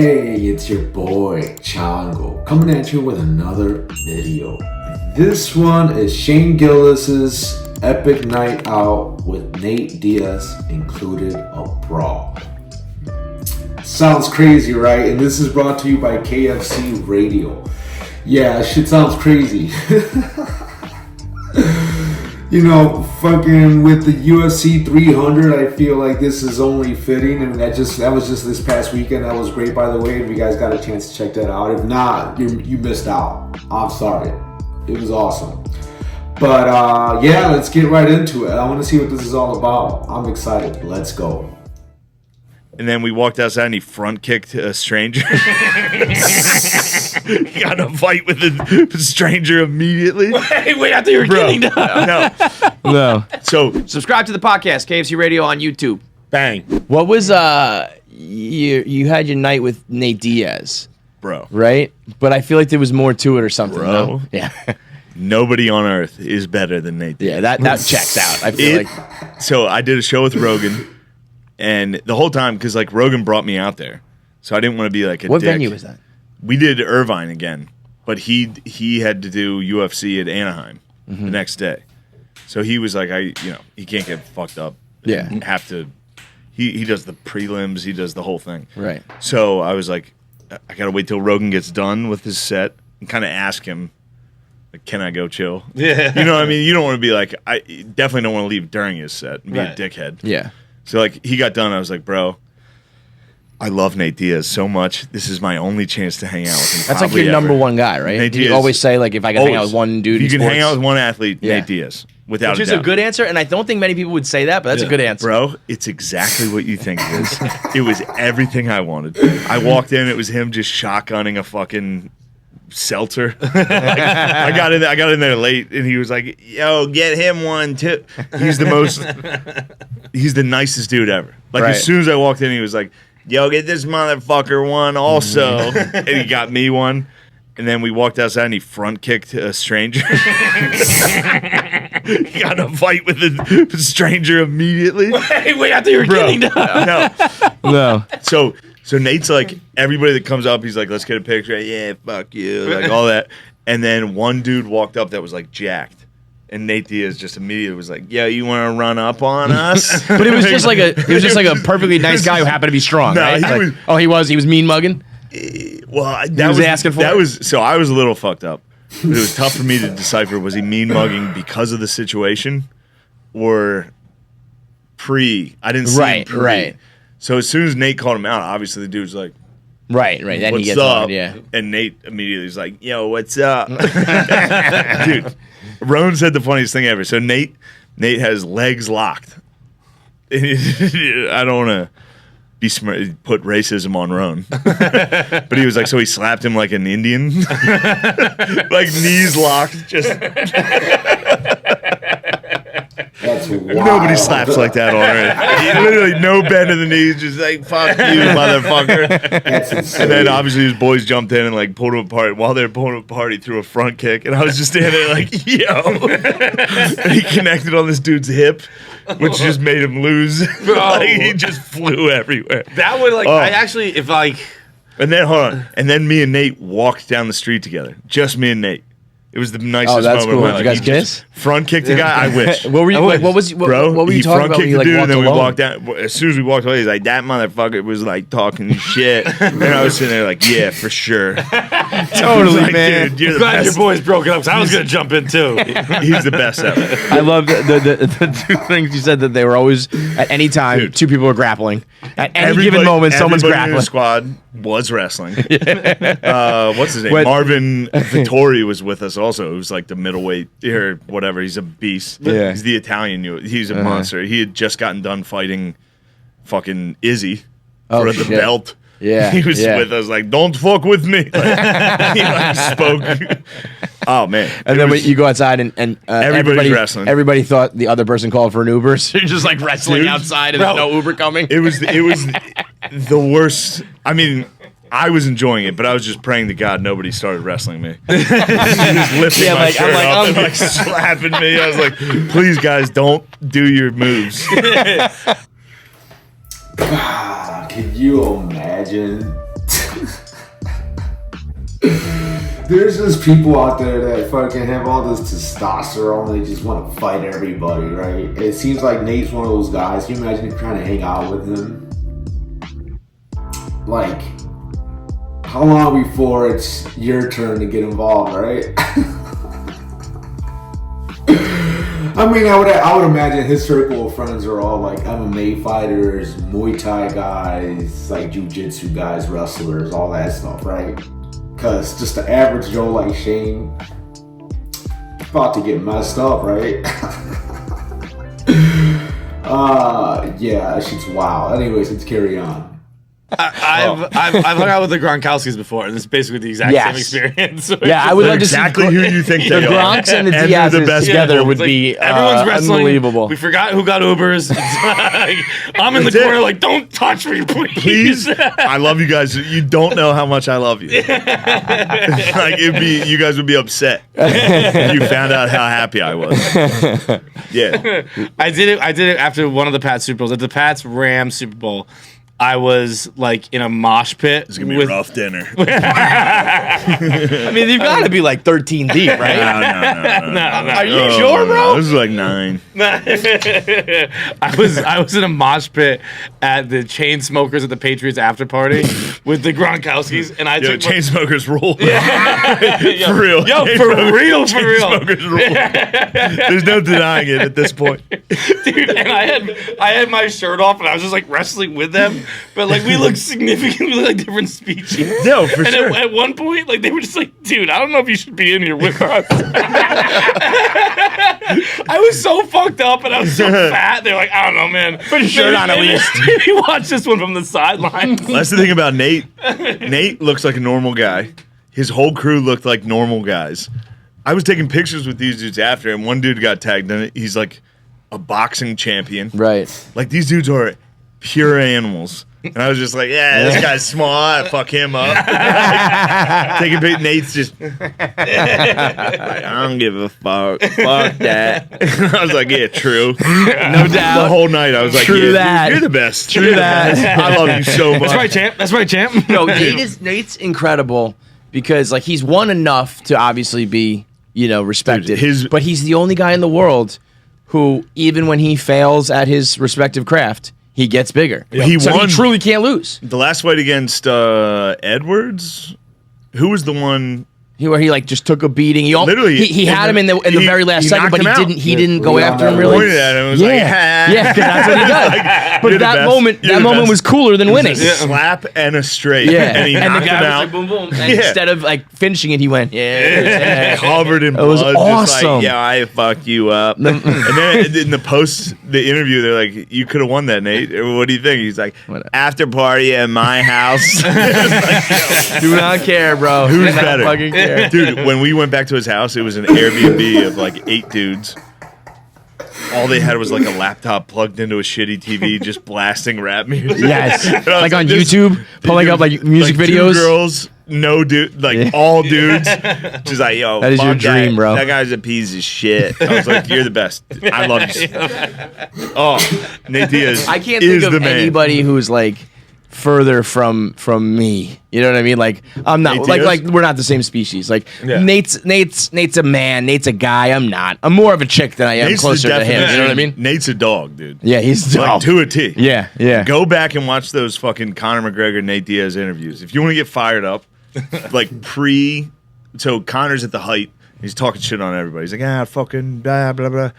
Hey, it's your boy, Chango, coming at you with another video. This one is Shane Gillis's epic night out with Nate Diaz included a brawl. Sounds crazy, right? And this is brought to you by KFC Radio. Yeah, shit sounds crazy. You know, fucking with the UFC 300, I feel like this is only fitting, and that was just this past weekend. That was great, by the way. If you guys got a chance to check that out, if not, you missed out. I'm sorry. It was awesome. But yeah, let's get right into it. I want to see what this is all about. I'm excited. Let's go. And then we walked outside and he front kicked a stranger. He got in a fight with a stranger immediately. Wait, after you were kidding. No. So Subscribe to the podcast, KFC Radio on YouTube. bang, What was you had your night with Nate Diaz, bro. right? But I feel like there was more to it or something. Bro. No? Yeah. Nobody on earth is better than Nate Diaz. Yeah, that checks out. I feel like So I did a show with Rogan, and the whole time, because like Rogan brought me out there, so I didn't want to be like a what dick. venue was that? We did Irvine again, but he had to do UFC at Anaheim the next day. So he was like, he can't get fucked up. Yeah. And have to. He does the prelims. He does the whole thing. Right. So I was like, I gotta wait till Rogan gets done with his set and kind of ask him, like, can I go chill? Yeah. You know what I mean? You don't want to be like, I definitely don't want to leave during his set and be a dickhead. Yeah. So like he got done, I was like, bro, I love Nate Diaz so much. This is my only chance to hang out with him. That's like your number one guy, right? Nate You Diaz. always say like if I can hang out with one dude, you in can sports. hang out with one athlete, Yeah. Nate Diaz, without Which a is doubt. a good answer, and I don't think many people would say that, but that's a good answer. Bro, it's exactly what you think it is. It was everything I wanted. I walked in, it was him just shotgunning a fucking seltzer. I got in there late, and he was like, "Yo, get him one too." He's the nicest dude ever. Like Right. as soon as I walked in, he was like, "Yo, get this motherfucker one also," and he got me one. And then we walked outside and he front kicked a stranger. He got in a fight with a stranger immediately. Wait, after you were kidding. No. No. So Nate's like, everybody that comes up, he's like, let's get a picture. Yeah, fuck you. Like all that. And then one dude walked up that was like jacked. And Nate Diaz just immediately was like, "Yo, you want to run up on us?" But it was just like a perfectly nice guy who happened to be strong, No, right? he Like, he was mean mugging. Well, was asking for it? So I was a little fucked up. But it was tough for me to decipher, was he mean mugging because of the situation or pre? I didn't see him pre. Right. So as soon as Nate called him out, obviously the dude's like, Right. Then "What's he gets up?" on, yeah. And Nate immediately is like, "Yo, what's up?" Dude, Roan said the funniest thing ever. So Nate has legs locked. I don't want to be smart, put racism on Roan. But he was like, so he slapped him like an Indian. Like knees locked. Just That's wild. nobody slaps like that on earth. Literally no bend of the knees, just like, fuck you, motherfucker. That's insane. And then obviously his boys jumped in and like pulled him apart. While they were pulling him apart, he threw a front kick. And I was just standing there like, yo. And he connected on this dude's hip, which just made him lose. Like, he just flew everywhere. That would like, I actually, if like, And then hold on. And then me and Nate walked down the street together. Just me and Nate. It was the nicest Oh, that's moment cool. of my Did you life. guys He kiss? just front kicked the guy. I wish. What were you? What was? Bro, what were you he talking front about? kicked When you the like dude, walked and then we alone? walked down. As soon as we walked away, he's like, "That motherfucker was like talking shit." And I was sitting there like, "Yeah, for sure." Totally, Like, man. dude, you're the glad your best. boys broke it up, so I was gonna jump in too. He's the best ever. I love the two things you said, that they were always at any time Dude. two people were grappling. At any given moment, someone's everybody in grappling. the squad was wrestling. What's his name? What- Marvin Vittori was with us also. He was like the middleweight or whatever. He's a beast. Yeah. He's the Italian. He's a monster. He had just gotten done fighting fucking Izzy for the shit. belt. Yeah, He was yeah. with us like, don't fuck with me. Like, he like spoke. Oh, man. And It then was- when you go outside and everybody wrestling. Everybody thought the other person called for an Uber, so you're just like wrestling Dude. outside and there's no Uber coming. It was the worst. I mean, I was enjoying it, but I was just praying to God nobody started wrestling me. He was just lifting Yeah, my like, shirt I'm like, up and I'm- like slapping me. I was like, please, guys, don't do your moves. Can you imagine There's just people out there that fucking have all this testosterone. They just want to fight everybody, right? It seems like Nate's one of those guys. Can you imagine trying to hang out with him? Like, how long before it's your turn to get involved, right? I mean, I would imagine his circle of friends are all like MMA fighters, Muay Thai guys, like jiu-jitsu guys, wrestlers, all that stuff, right? Because just the average Joe like Shane about to get messed up, right? Yeah, that shit's wild. Anyways, let's carry on. I've hung out with the Gronkowskis before, and it's basically the exact same experience. Yeah, I would They're like to see exactly who you think the they are. Gronks and the And they're the Diaz's best together people. would Like, be everyone's wrestling. unbelievable. We forgot who got Ubers. It's like, I'm in the That's it. corner, like, don't touch me, Please, I love you guys. You don't know how much I love you. Like you guys would be upset if you found out how happy I was. Yeah, I did it after one of the Pats Super Bowls. At the Pats Rams Super Bowl, I was like in a mosh pit. it's gonna be a rough dinner. I mean, you've got to be like 13 deep, right? No. Are you sure, bro? This is like 9. I was in a mosh pit at the chain smokers at the Patriots after party with the Gronkowskis, and I Yo, took chain smokers rule. Yo, For real. Yo, Chain for smokers- real, for chain real. smokers rule. There's no denying it at this point. Dude, and I had my shirt off, and I was just like wrestling with them, but like we looked significantly like different species. No, for And sure. at one point, like they were just like, "Dude, I don't know if you should be in here with us." I was so fucked up, and I was so fat. They're like, "I don't know, man. Put your shirt on at least." Maybe watch this one from the sideline. That's the thing about Nate. Nate looks like a normal guy. His whole crew looked like normal guys. I was taking pictures with these dudes after, and one dude got tagged in it. He's like a boxing champion. Right. Like, these dudes are pure animals. And I was just like, yeah, this guy's small. I fuck him up. Taking pictures. Nate's just like, I don't give a fuck. Fuck that. I was like, yeah, true. No doubt. The whole night I was like, True yeah, that. dude, you're the best. True that. I love you so much. That's right, champ. That's right, champ. No, Nate's incredible because like he's won enough to obviously be, respected. Dude, but he's the only guy in the world who, even when he fails at his respective craft, he gets bigger. He so won. he truly can't lose. The last fight against Edwards, who was the one? Where he like just took a beating. Literally, he had him in the very last second, but knocked him out. he didn't go Yeah, after him yeah. really. Pointed at him and was like, Yeah, 'cause that's what he does. But "You're the that best. moment, You're the moment best." was cooler than winning. A slap and a straight. Yeah, And he the knocked him guy was out. like boom boom. And Yeah. instead of like finishing it, he went Covered in blood. was Just awesome. like, yeah, I fucked you up. And then in the interview, they're like, you could have won that, Nate. What do you think? He's like, after party at my house. Do not care, bro. Who's Do not better? fucking care. Dude, when we went back to his house, it was an Airbnb of like 8 dudes. All they had was like a laptop plugged into a shitty TV, just blasting rap music. Yes, And I was like on this- YouTube, pulling up like music like videos. 2 girls, no dude, like all dudes. Just like, yo, That is your fuck dream, that. bro. That guy's a piece of shit. I was like, you're the best. I love you. Oh, Nate Diaz I can't is think the of man. anybody who's like further from me. You know what I mean? Like I'm not Nate like Diaz? we're not the same species. Like Yeah. Nate's a man. Nate's a guy. I'm not. I'm more of a chick than I am Nate's the closer to him. You know what I definition- mean? Nate's a dog, dude. Yeah, he's Like dope. to a T. Yeah, yeah. Go back and watch those fucking Conor McGregor, Nate Diaz interviews. If you want to get fired up, like so Conor's at the height. He's talking shit on everybody. He's like, fucking blah, blah, blah.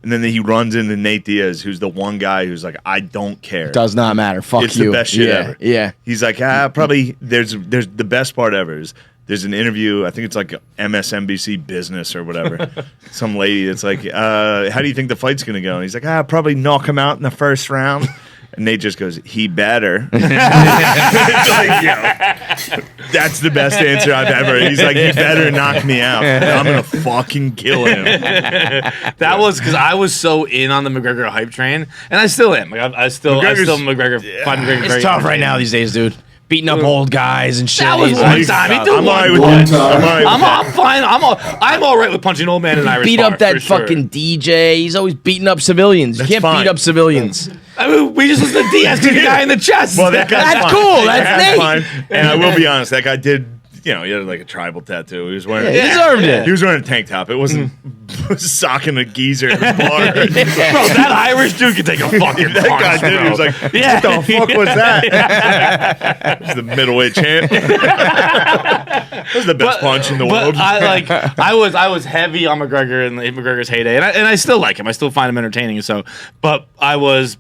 And then he runs into Nate Diaz, who's the one guy who's like, I don't care. Does not matter. Fuck It's you. the best shit yeah, ever. Yeah. He's like, probably there's the best part ever is there's an interview, I think it's like MSNBC Business or whatever. Some lady that's like, how do you think the fight's gonna go? And he's like, probably knock him out in the first round. And Nate just goes, he better. It's like, that's the best answer I've ever. He's like, he better knock me out. I'm gonna fucking kill him. That was because I was so in on the McGregor hype train, and I still am. Like I still McGregor. Find McGregor It's very tough right entertaining. now these days, dude. Beating up old guys and shit. That was He's one like, time. He did I'm all right with One that. time. I'm all right with that. I'm fine. I'm all right with punching old man in Irish beat bar, up that for sure. fucking DJ. He's always beating up civilians. You That's can't fine. beat up civilians. I mean, we just listened to Diaz kick a guy in the chest. Well, that guy's That's fine. cool. That's That guy's Nate. fine. And I will be honest, that guy did. You know, he had like a tribal tattoo. He was wearing. He deserved it. He was wearing a tank top. It wasn't socking a geezer at the bar. Bro, that Irish dude can take a fucking That punch, guy did. bro. He was like, Yeah. "What the fuck was that?" It was the middleweight champ. That was the best punch in the world. But I was heavy on McGregor in McGregor's heyday, and I still like him. I still find him entertaining. So, but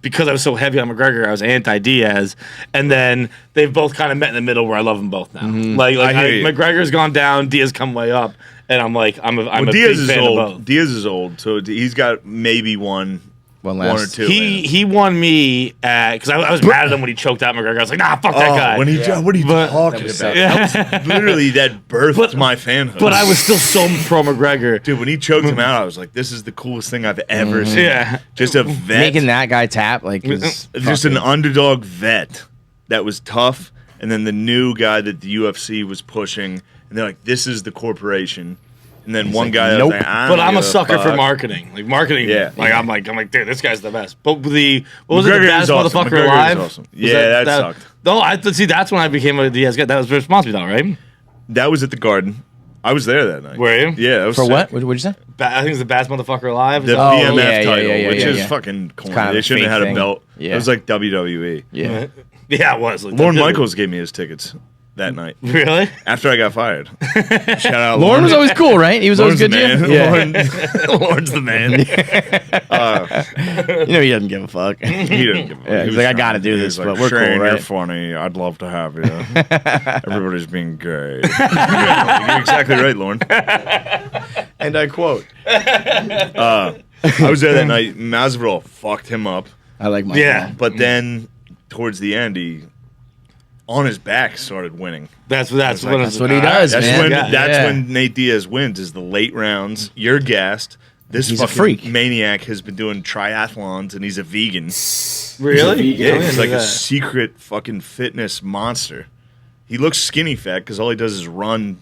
because I was so heavy on McGregor, I was anti Diaz, and then they've both kind of met in the middle where I love them both now. I hear you. McGregor's gone down, Diaz come way up, and I'm a Well, big Diaz is fan of old. both. Diaz is old, so he's got maybe one or two. He won me because I was mad at him when he choked out McGregor. I was like, nah, fuck that guy. What are you talking about? sick. That was literally that birthed my fanhood. But I was still so pro McGregor. Dude, when he choked him out, I was like, "This is the coolest thing I've ever seen." Yeah. Just a vet, Making that guy tap like is just an underdog vet that was tough, and then the new guy that the UFC was pushing, and they're like, "This is the corporation." And then one like, guy, nope. was like, But I'm a give sucker for fuck. marketing. Like marketing, Yeah. I'm like, dude, this guy's the best. But what was it, the McGregor baddest is awesome. motherfucker McGregor is alive? awesome. Was Yeah, that sucked. No, see, that's when I became a Diaz guy. That was responsible, right? That was at the Garden. I was there that night. Were you? Yeah, that was for sick. what? What'd you say? I think it's the baddest motherfucker alive. The So- BMF yeah, title, yeah, which yeah, is yeah. fucking corny. kind of They a shouldn't have fake had a thing. belt. Yeah. It was like WWE. Yeah. yeah, it was. Like, Lorne Michaels gave me his tickets that night Really? after I got fired. Shout out Lauren was always cool, right? He was always Lauren's good the to you. man. Yeah. Lauren's the man. You know he doesn't give a fuck. He didn't give a fuck. Yeah, He he's was like, I trying. gotta do He this, was but we're cool, Shane, right? You're funny. I'd love to have you. Everybody's being gay. You're exactly right, Lauren. And I quote. I was there that night. Masvidal fucked him up, I like my Yeah. but then towards the end, he on his back started winning. That's what he does, That's man. when Yeah. that's when Nate Diaz wins. Is the late rounds. You're gassed. This He's a fucking freak. maniac has been doing triathlons and he's a vegan. Really? Yeah, he's like a that. secret fucking fitness monster. He looks skinny fat because all he does is run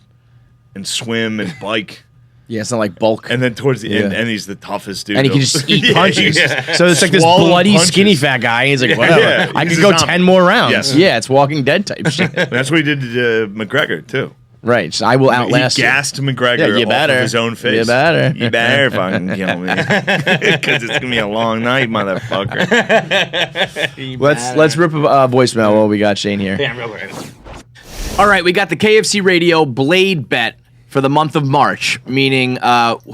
and swim and bike. Yeah, it's not like bulk. And then towards the end, Yeah. and he's the toughest dude. And he can just eat Yeah, punches. yeah. So it's like this Swallow bloody, punches. skinny fat guy. He's like, whatever. Yeah, I he's could a go zombie. 10 more rounds. Yes. Yeah, it's Walking Dead type shit. That's what he did to McGregor too. Right. So I will outlast He you. gassed McGregor Yeah, you off better. of his own face. You better. You better fucking kill me. Because it's going to be a long night, motherfucker. Let's rip a voicemail while we got Shane here. Damn, real quick. All right, we got the KFC Radio Blade bet for the month of March, meaning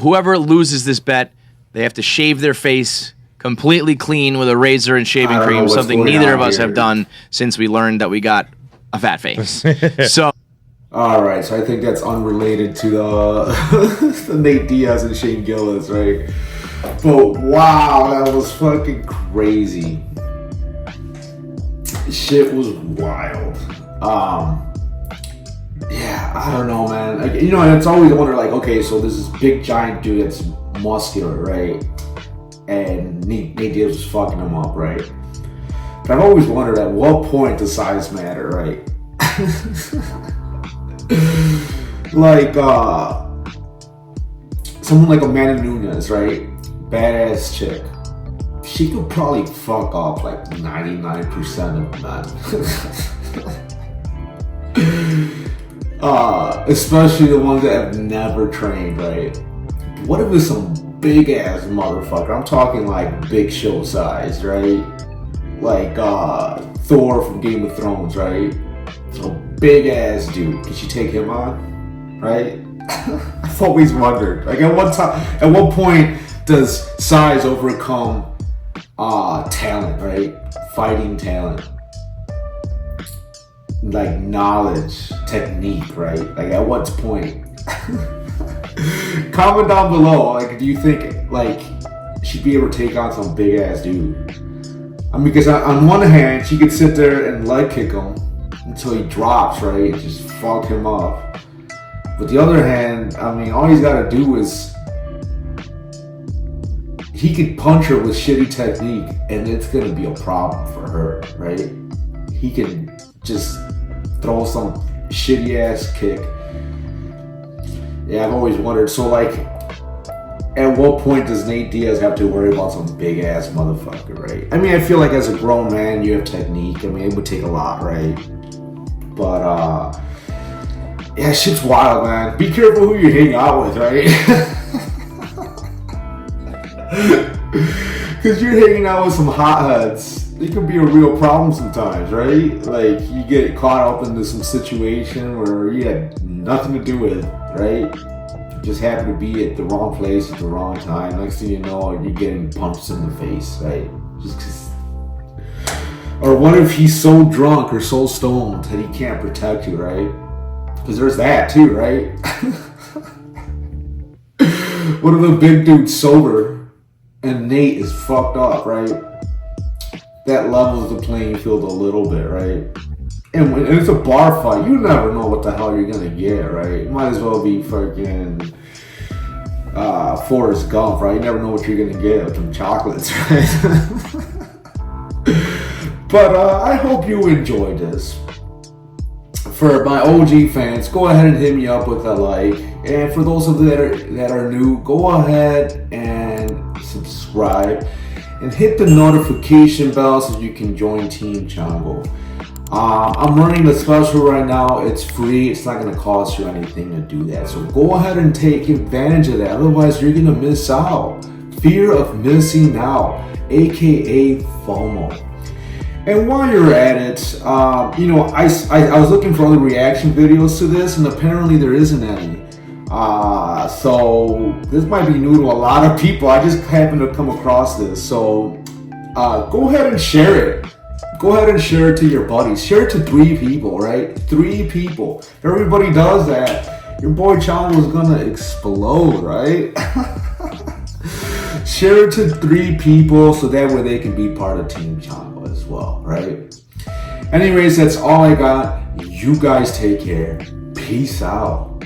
whoever loses this bet, they have to shave their face completely clean with a razor and shaving I don't know cream, what's something going neither on of us here. have done since we learned that we got a fat face. So All right, so I think that's unrelated to the Nate Diaz and Shane Gillis, right? But wow, that was fucking crazy. Shit was wild. Yeah, I don't know, man. Like, you know, it's always wonder, like, okay, so this is big giant dude that's muscular, right? And Nate Diaz was fucking him up, right? But I've always wondered at what point does size matter, right? Like someone like Amanda Nunes, right? Badass chick. She could probably fuck up like 99% of men. Especially the ones that have never trained, right? What if it's some big ass motherfucker? I'm talking like Big Show size, right? Like Thor from Game of Thrones, right? A big ass dude. Can she take him on? Right? I've always wondered. Like at what point does size overcome talent, right? Fighting talent. Like knowledge, technique, right? Like at what point? Comment down below. Like, do you think like she'd be able to take on some big ass dude? I mean, because on one hand, she could sit there and leg kick him until he drops, right? And just fuck him up. But the other hand, I mean, all he's got to do is he could punch her with shitty technique, and it's gonna be a problem for her, right? He can just throw some shitty ass kick. Yeah, I've always wondered. So like, at what point does Nate Diaz have to worry about some big ass motherfucker, right? I mean, I feel like as a grown man, you have technique. I mean, it would take a lot, right? But yeah, shit's wild, man. Be careful who you hang out with, right? Because you're hanging out with some hotheads. It can be a real problem sometimes, right? Like, you get caught up into some situation where you had nothing to do with, right? You just happen to be at the wrong place at the wrong time. Next thing you know, you're getting punched in the face, right? Just 'cause. Or what if he's so drunk or so stoned that he can't protect you, right? Because there's that too, right? What if a big dude's sober and Nate is fucked up, right? That levels the playing field a little bit, right? And when it's a bar fight, you never know what the hell you're gonna get, right? You might as well be fucking Forrest Gump, right? You never know what you're gonna get with them chocolates, right? But I hope you enjoyed this. For my OG fans, go ahead and hit me up with a like. And for those of you that are new, go ahead and subscribe. And hit the notification bell so you can join Team Chongo. I'm running a special right now. It's free. It's not going to cost you anything to do that. So go ahead and take advantage of that. Otherwise, you're going to miss out. Fear of missing out, aka FOMO. And while you're at it, I was looking for other reaction videos to this, and apparently there isn't any. So this might be new to a lot of people. I just happened to come across this. So go ahead and share it. Go ahead and share it to your buddies. Share it to 3 people, right? 3 people. If everybody does that, your boy Chongo is gonna explode, right? Share it to 3 people so that way they can be part of Team Chongo as well, right? Anyways, that's all I got. You guys take care. Peace out.